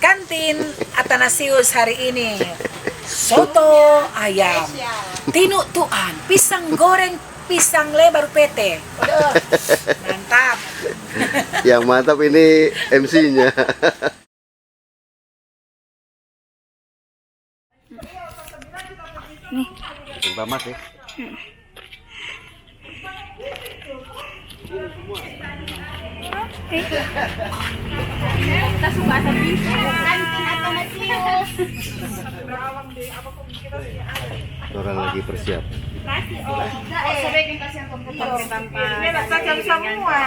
kantin Athanasius hari ini soto ayam, tinutuan, pisang goreng, pisang lebar pete. Waduh, mantap. Yang mantap ini MC-nya. Nih. Bamat ya. Kita suka tapi kantin Athanasius. Orang lagi persiap. Sebaiknya kasih yang tajam semua.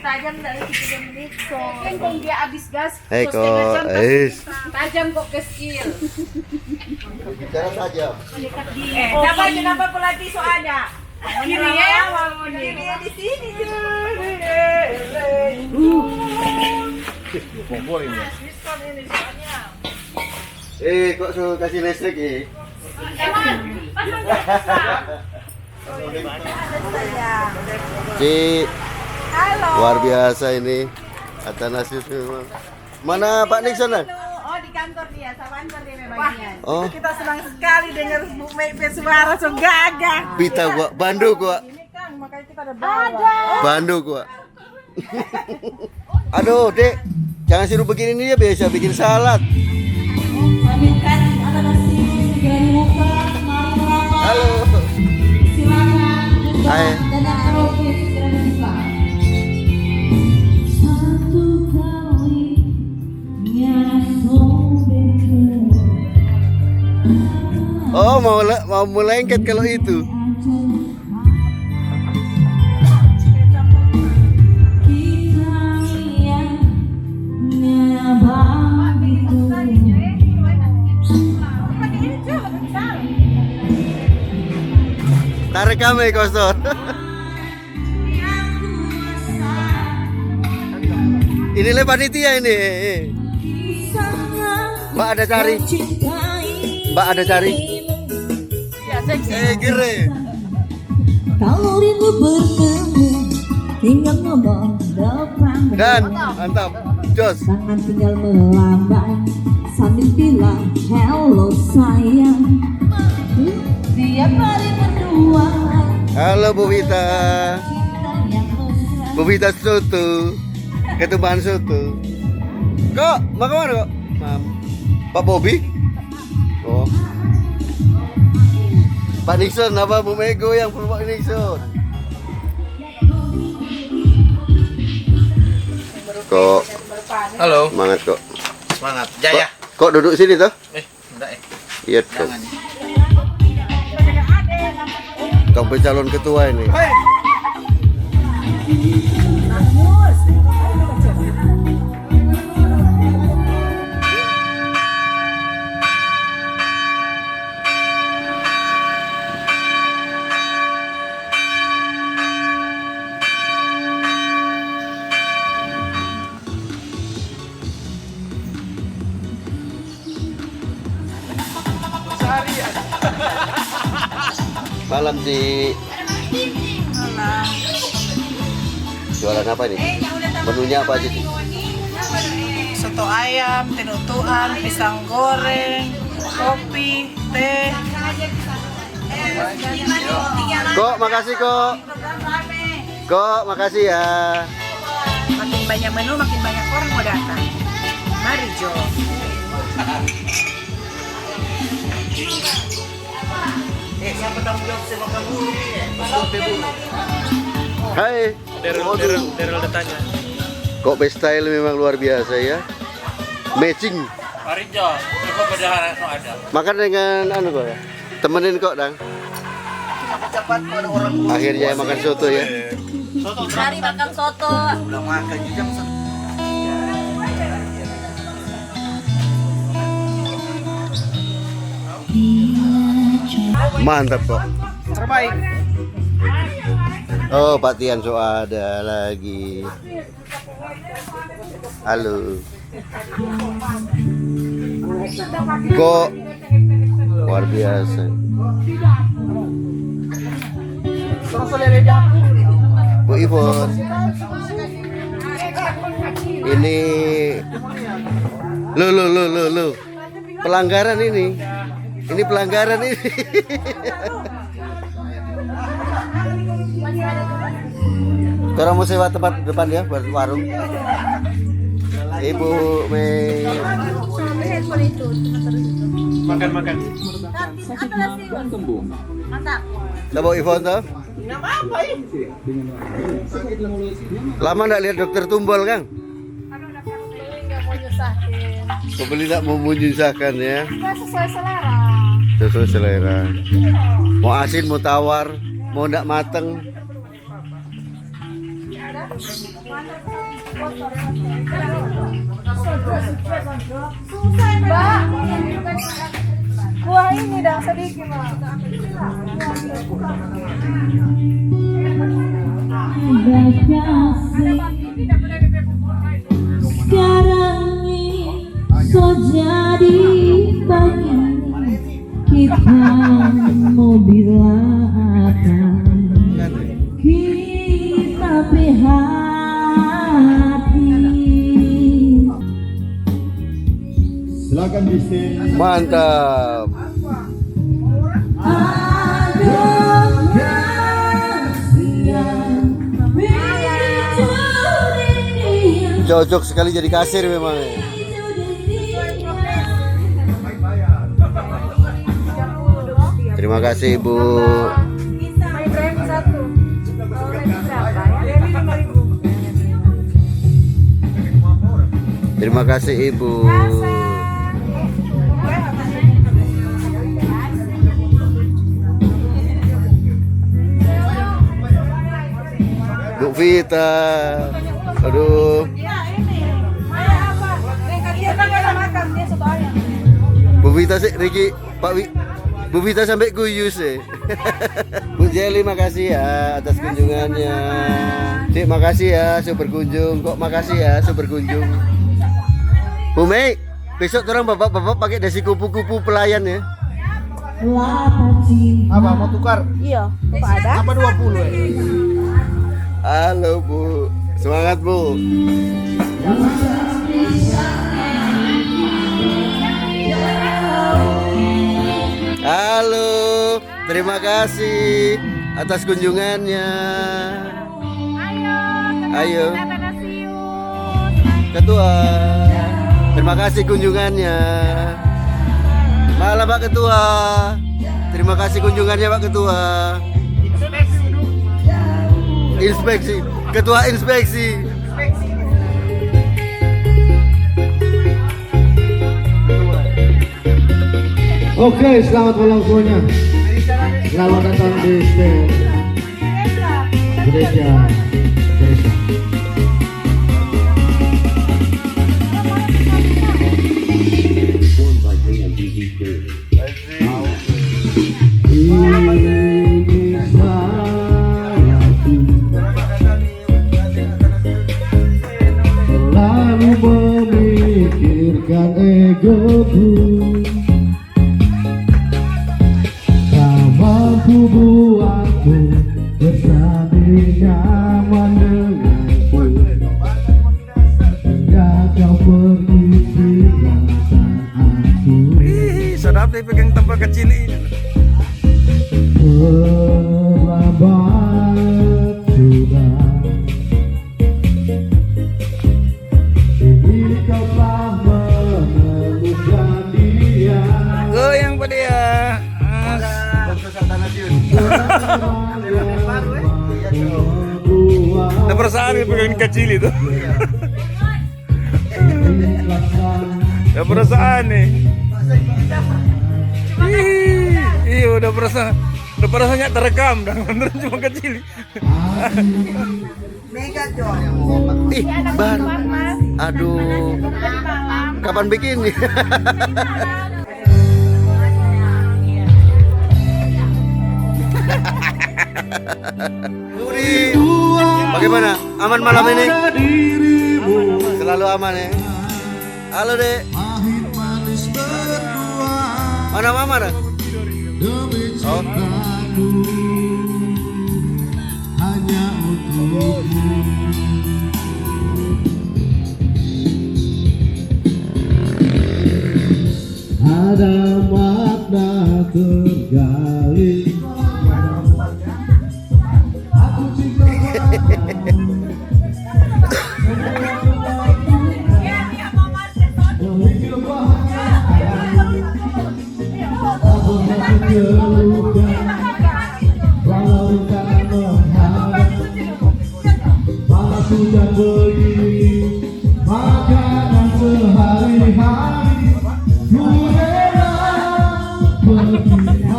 Tajam dari situ menito. Kan dia habis gas. Hei kok, Tajam kok kecil. bicara saja. Kenapa pelatih soalnya? Kiri ya. Kiri di sini. Kok suruh kasih listrik ya? Ci, luar biasa ini Athanasius memang. Mana Pak Nixon? Oh, di kantor dia, sama kantor dia memangnya. Oh, Kita senang sekali dengar Bu Meipe suara so gagah. Bita gua, Bandu gua, Ini Kang, makanya kita ada bawa. Bandu gua. Aduh, Dek, jangan suruh begini nih ya, biasa bikin salad. Halo. Hai. Oh, mau melengket kalau itu. Tarik kami kosor. Ini le panitia ini. Mbak ada cari. Mbak ada cari. Gire. Kalau rindu bertemu, tinggal ngomong depan. Dan mantap. Jos. Tangan tinggal melambai sambil bilang hello sayang. Tiap hari berdua. Halo Bu Vita. Bu Vita soto. Ketumbahan soto. Kok, mau kemana kok? Pak Bobby? Oh. Pak Nixon, apa Bu Mego yang perlu Pak Nixon? Kok, Halo, semangat kok. semangat. Jaya. Kok duduk sini toh? Enggak Iya tuh. Sampai calon ketua ini. Malam di jualan apa nih? Menunya apa aja sih? Soto ayam, tinutuan, pisang goreng, kopi, teh. Kok, makasih kok. Kok, makasih ya. Makin banyak menu, makin banyak orang mau datang. Mari Jo. siapa tanggung jawab sepak kabur? Hai. Daryl datanya. Kok style memang luar biasa ya. Matching. Mari Jo, coba berdahara ada. Makan dengan anu kok ya. Temenin kok, Dang. Akhirnya makan soto ya. Mari makan soto. Udah makan jam Mantap kok. terbaik. Oh, Pak Tian so ada lagi. Halo. Kok luar biasa. Bu Ivon. Ini Lo. Pelanggaran ini. Ini pelanggaran ini. Orang mau sewa tempat depan ya buat warung. Ibu Mei. Makan. Udah bawa Ivon tuh? Lama nggak lihat dokter Tumbol, Kang? Pembeli tak mau menyusahkan ya? Sesuai selera. Sesuai selera. Mau asin, mau tawar, mau nggak mateng. Mbak, kuah ini dong sedikit, Mbak. Sekarang ini so jadi begini, kita mau bilang apa? Kita hati. Silakan bisnis. Mantap. Cocok sekali jadi kasir memang. Terima kasih Ibu. Ibrahim satu. Berapa ya? 5.000. Terima kasih Ibu. Bu Vita. Aduh. Bu Vita sih Riki, Pak Wi. Bu Vita sampai kuyus sih. Bu Jeli makasih ya atas kunjungannya. Cik makasih ya sudah berkunjung. Kok makasih ya sudah berkunjung. Bu Mei, besok orang bapak-bapak pakai dasi kupu-kupu pelayan ya. Apa mau tukar? Iya, ada. Apa 20 ya? Halo Bu, semangat Bu. Halo, terima kasih atas kunjungannya. Ayo, Ketua, terima kasih kunjungannya. Malam Pak Ketua, terima kasih kunjungannya Pak Ketua. Inspeksi, Ketua Inspeksi. Oke, selamat malam semuanya. Selamat datang di stand gereja. Selalu memikirkan egoku. Mampu buatku bersanding nyaman denganku. Hingga kau pergi tinggalkan aku. Sedap nih pegang tempat kecil ini. Terlambat sudah. Kini kau telah menemukan dia. Goyang pada ya. Ada perasaan nih pegang kecil itu. Ada perasaan nih. Iya udah perasaannya terekam dan bener cuma kecil. Ih, baru. Aduh. Kapan bikin? Budi, bagaimana? Aman malam ini? Selalu aman ya. Halo Dek. Mana mama dah? Oh. Hanya untukmu. ada makna tergali. Aku cinta walau tak menghadap panas hujan begini makanan sehari-hari ku rela pergi.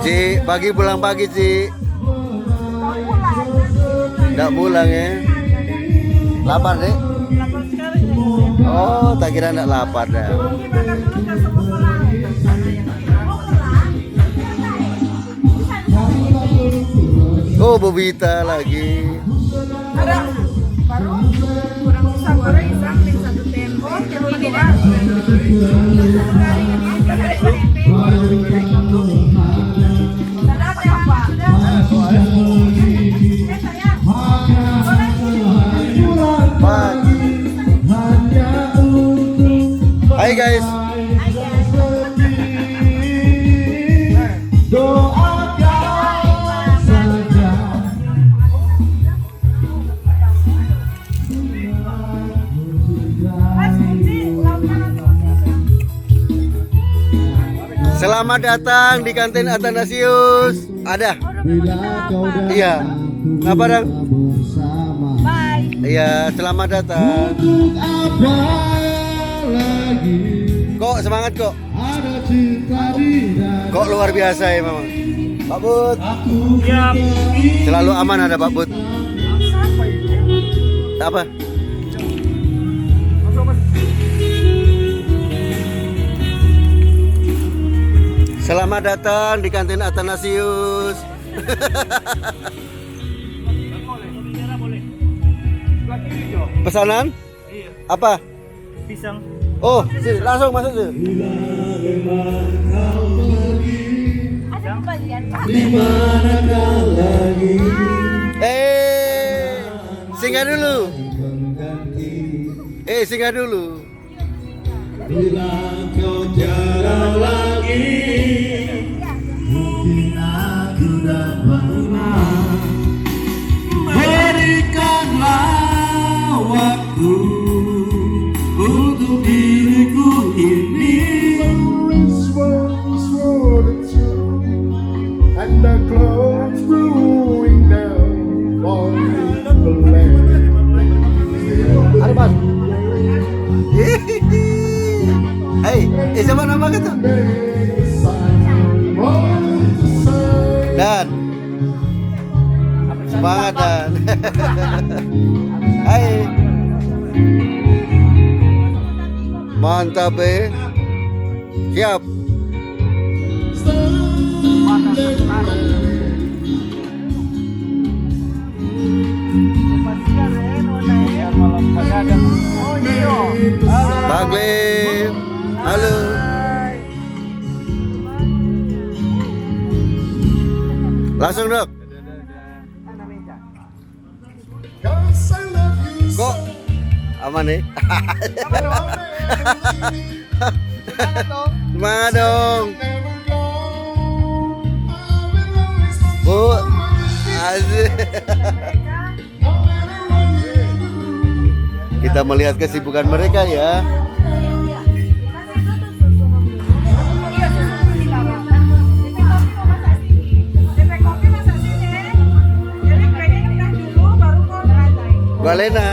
Cik, pagi pulang pagi, Cik. Nggak pulang ya? Lapar, Dek? Oh, tak kira nggak lapar dah. Oh, Bobita lagi. Ada baru kurang bisa goreng samping satu tembok yang ini dah. Hai guys. Selamat datang di kantin Athanasius. Ada? Bila kau Iya. Apa dong? bersama. Iya, selamat datang. Untuk apa lagi? Kok semangat kok? Ada cinta di dada. Kok luar biasa ya, Mama? Pak Bud. Selalu aman ada Pak Bud. Apa? Selamat datang di kantin Athanasius. Pesanan? Apa? Pisang. Oh, sini, langsung masuk sih. Singgah dulu. Singgah dulu. Bila kau tiada lagi, mungkin aku dapat berikanlah waktu untuk diriku ini. And the clouds blowing down on the land. Ada Mas. Hei, siapa nama kata? Dan semangat Dan. Hai. Mantap Siap. Bang Glenn. Halo. Langsung dok. Kok aman nih? Semangat dong. Bu, asik. Kita melihat kesibukan mereka ya. Galena.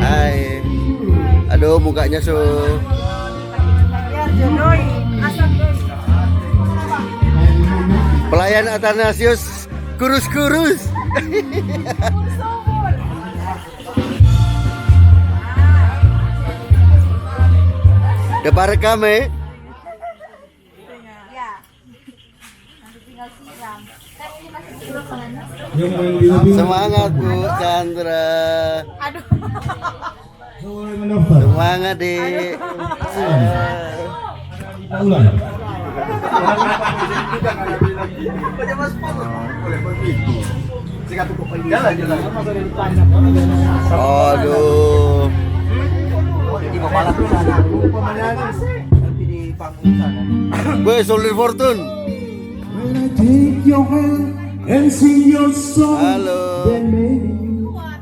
Hai. Aduh mukanya so. Pelayan Athanasius kurus-kurus. Depan rekam Semangat Bu Chandra. Aduh. Mendaftar. Semangat Dek. Ulang. Aduh. Gue Solid Fortune. Halo.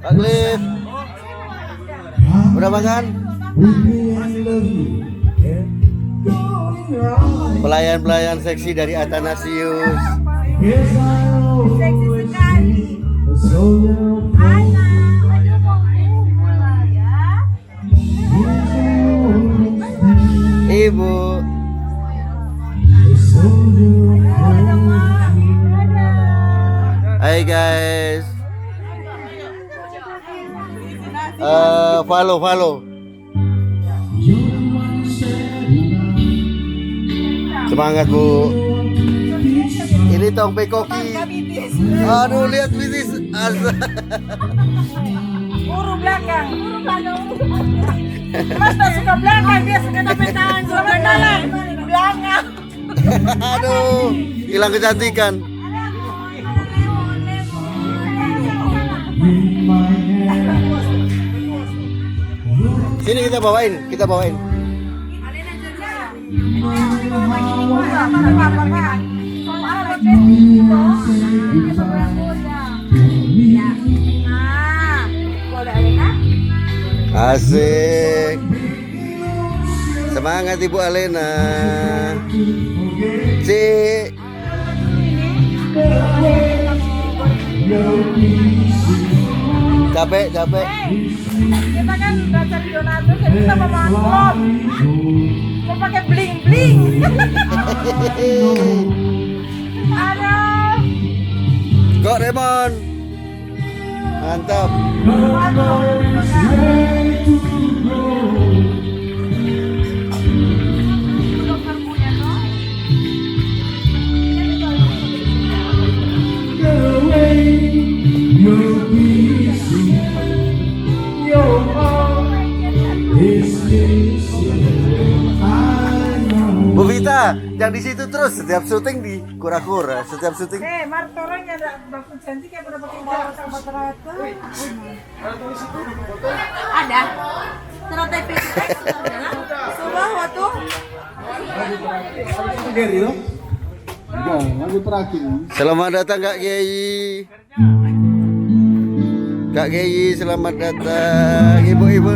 Pak Cliff. Udah makan? Pelayan-pelayan seksi dari Athanasius. Seksi sekali. Anak, aduh mau pulang ya. Ibu. Hai guys. Follow. Semangat Bu. Ini tong pekoki. Aduh lihat bisnis asa. Uru belakang. Mas tak suka belakang, dia suka sampai tangan suka dalam. Belakang. Aduh, hilang kecantikan. Sini kita bawain. Asik. Semangat Ibu Alena. Cik. Capek. Kita kan udah cari donatur, jadi kita mau amplop. Mau pakai bling. Aduh. Kok Remon. Mantap. Bu Vita, yang di situ terus setiap syuting di kura-kura, setiap syuting. Martoranya ada baku cantik ya pada pakai rata-rata. Ada. Terus TP Subah waktu. Selamat datang Kak Geyi. Kak Geyi, selamat datang ibu-ibu.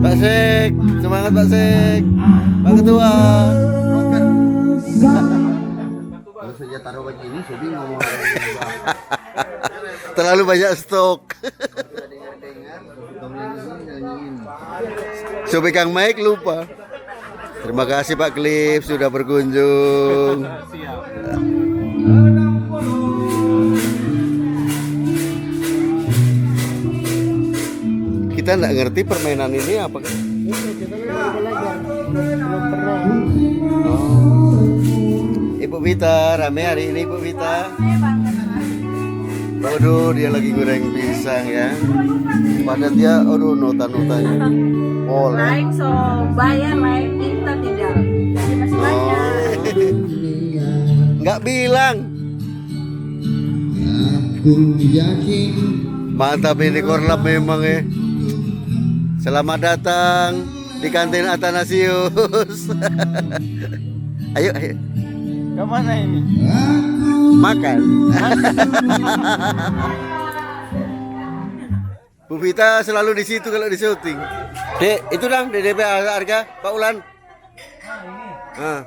Pak Sek, semangat Pak Sek. Pak Ketua. Kalau saja taruh begini, Sobi ngomong. Terlalu banyak stok. Sobi Kang Mike lupa. Terima kasih Pak Cliff sudah berkunjung. Kita nggak ngerti permainan ini apa kan? Ibu Vita, rame hari ini Ibu Vita. Aduh, dia lagi goreng pisang ya. Padahal dia, aduh, nota-notanya. Lain so bayar, lain kita tidak. Jadi masih banyak. Nggak bilang. Mantap ini korlap memang ya. Selamat datang di kantin Athanasius. Ayo. Kemana ini? Makan. Bu Vita selalu di situ kalau di syuting. Dek, itu dong DDP harga Pak Ulan. Ah.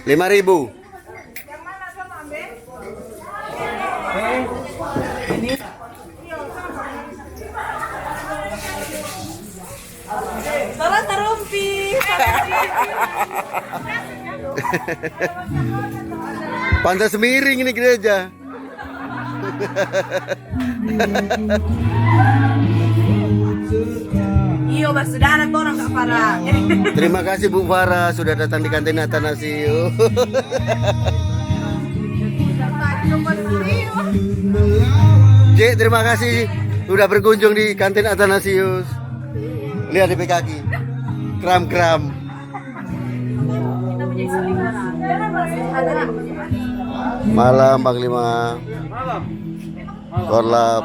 5.000. Tolong terumpi. Pantas miring ini gereja. Iyo, bersaudara orang Kak Farah. Terima kasih Bu Farah sudah datang di kantin Athanasius. Cik, terima kasih udah berkunjung di kantin Athanasius. Lihat di kaki. Kram-kram. Malam Panglima. Korlap.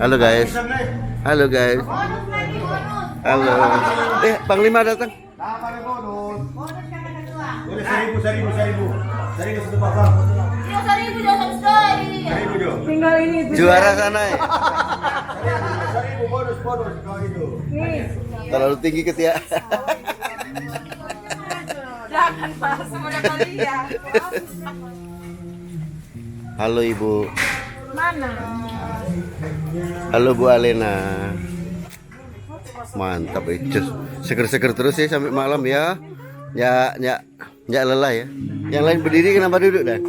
Halo guys. Halo guys. Halo. Panglima datang. Tinggal ini. Juara sana ya. Terlalu tinggi ketiak. Jangan pas sama kalian. Halo Ibu. Mana? Halo Bu Alena. Mantap Cus. Seger-seger terus ya sampai malam ya. Ya lelah ya. Yang lain berdiri kenapa duduk dan?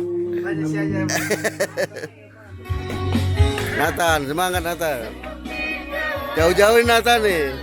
Nathan, semangat Nathan. Jauh-jauhin Nathan nih.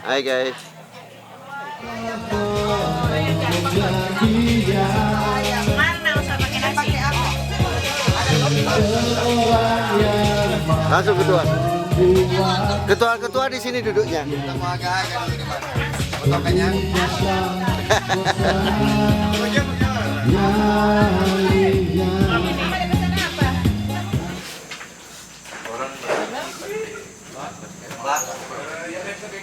Hai guys. Langsung ketua. Ketua di sini duduknya. Potongannya.